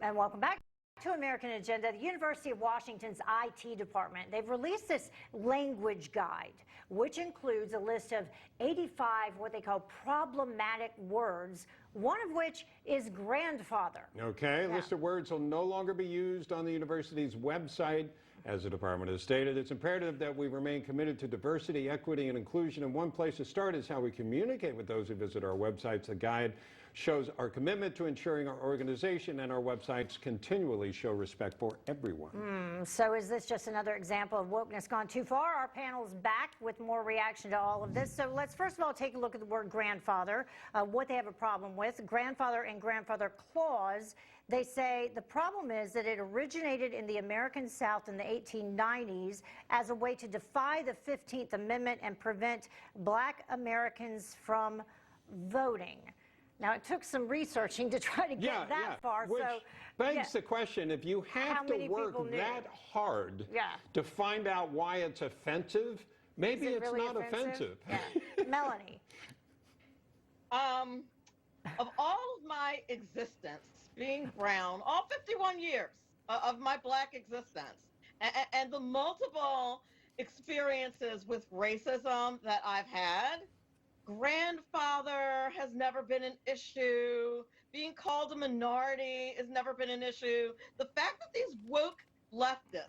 And welcome back to American Agenda. The University of Washington's IT department, they've released this language guide, which includes a list of 85 what they call problematic words, one of which is grandfather. Okay, a list of words will no longer be used on the university's website. As the department has stated, it's imperative that we remain committed to diversity, equity, and inclusion, and one place to start is how we communicate with those who visit our websites. The guide shows our commitment to ensuring our organization and our websites continually show respect for everyone. So is this just another example of wokeness gone too far? Our panel's back with more reaction to all of this. So let's first of all take a look at the word grandfather, what they have a problem with. Grandfather and grandfather clause. They say the problem is that it originated in the American South in the 1890s as a way to defy the 15th Amendment and prevent black Americans from voting. Now, it took some researching to try to get that far. Which begs the question, if you have to work that hard to find out why it's offensive, maybe it's really not offensive. Melanie. Of all of my existence, being brown, all 51 years of my black existence, and the multiple experiences with racism that I've had, grandfather has never been an issue. Being called a minority has never been an issue. The fact that these woke leftists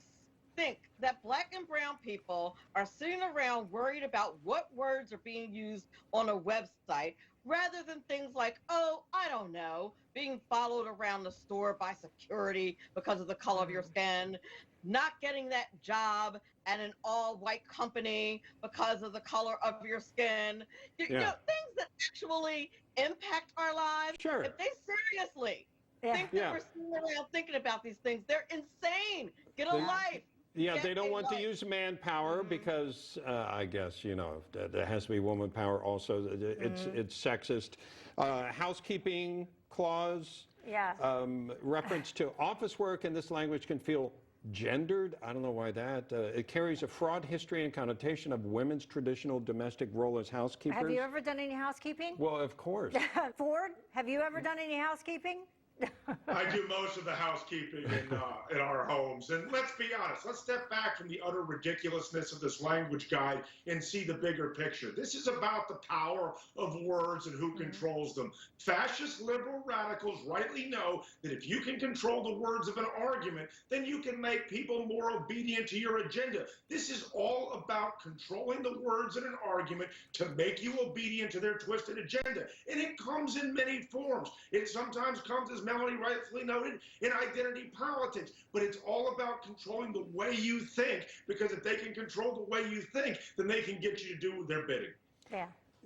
think that black and brown people are sitting around worried about what words are being used on a website rather than things like, oh, I don't know, being followed around the store by security because of the color of your skin, not getting that job at an all-white company because of the color of your skin, you know, things that actually impact our lives. If they seriously think that we're sitting around thinking about these things, they're insane. Get a life. Yeah, they don't want to use manpower because I guess, you know, there has to be woman power also. It's sexist. Housekeeping clause, reference to office work in this language can feel gendered. I don't know why that. It carries a fraud history and connotation of women's traditional domestic role as housekeepers. Have you ever done any housekeeping? Well, of course. Ford, have you ever done any housekeeping? I do most of the housekeeping in our homes. And let's be honest, let's step back from the utter ridiculousness of this language guide and see the bigger picture. This is about the power of words and who controls them. Fascist liberal radicals rightly know that if you can control the words of an argument, then you can make people more obedient to your agenda. This is all about controlling the words in an argument to make you obedient to their twisted agenda. And it comes in many forms. It sometimes comes, as Melanie rightfully noted, in identity politics. But it's all about controlling the way you think, because if they can control the way you think, then they can get you to do their bidding.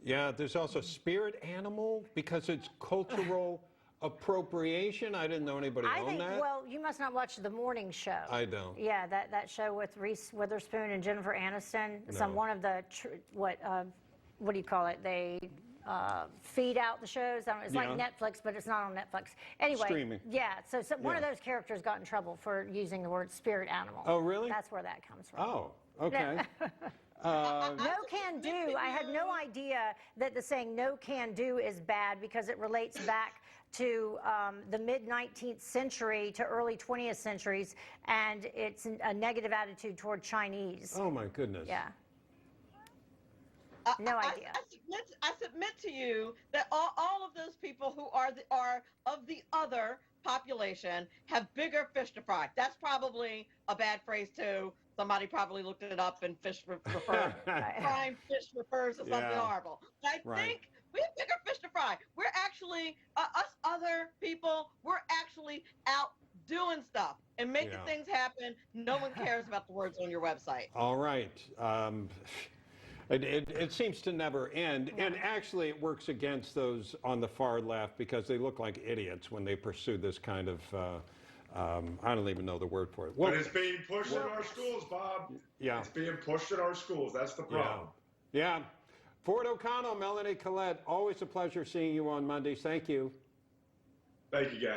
Yeah, there's also spirit animal because it's cultural appropriation. I didn't know anybody owned that. Well, you must not watch The Morning Show. I don't. Yeah, that show with Reese Witherspoon and Jennifer Aniston. One of the, what do you call it? They feed out the shows. It's like Netflix, but it's not on Netflix. Anyway, streaming. So one of those characters got in trouble for using the word spirit animal. Oh, really? That's where that comes from. Oh, okay. No can do. I had no idea that the saying no can do is bad because it relates back to the mid-19th century to early 20th centuries, and it's a negative attitude toward Chinese. Oh, my goodness. Yeah. No idea. I submit to you that all of those people who are of the other population have bigger fish to fry. That's probably a bad phrase too. Somebody probably looked it up and frying fish refers to something horrible. But I think we have bigger fish to fry. We're actually, us other people, we're actually out doing stuff and making things happen. No one cares about the words on your website. All right. It seems to never end, and actually it works against those on the far left because they look like idiots when they pursue this kind of, I don't even know the word for it. Well, but it's being pushed in our schools, Bob. Yeah. It's being pushed in our schools. That's the problem. Yeah. Ford O'Connell, Melanie, Collette, always a pleasure seeing you on Mondays. Thank you. Thank you, guys.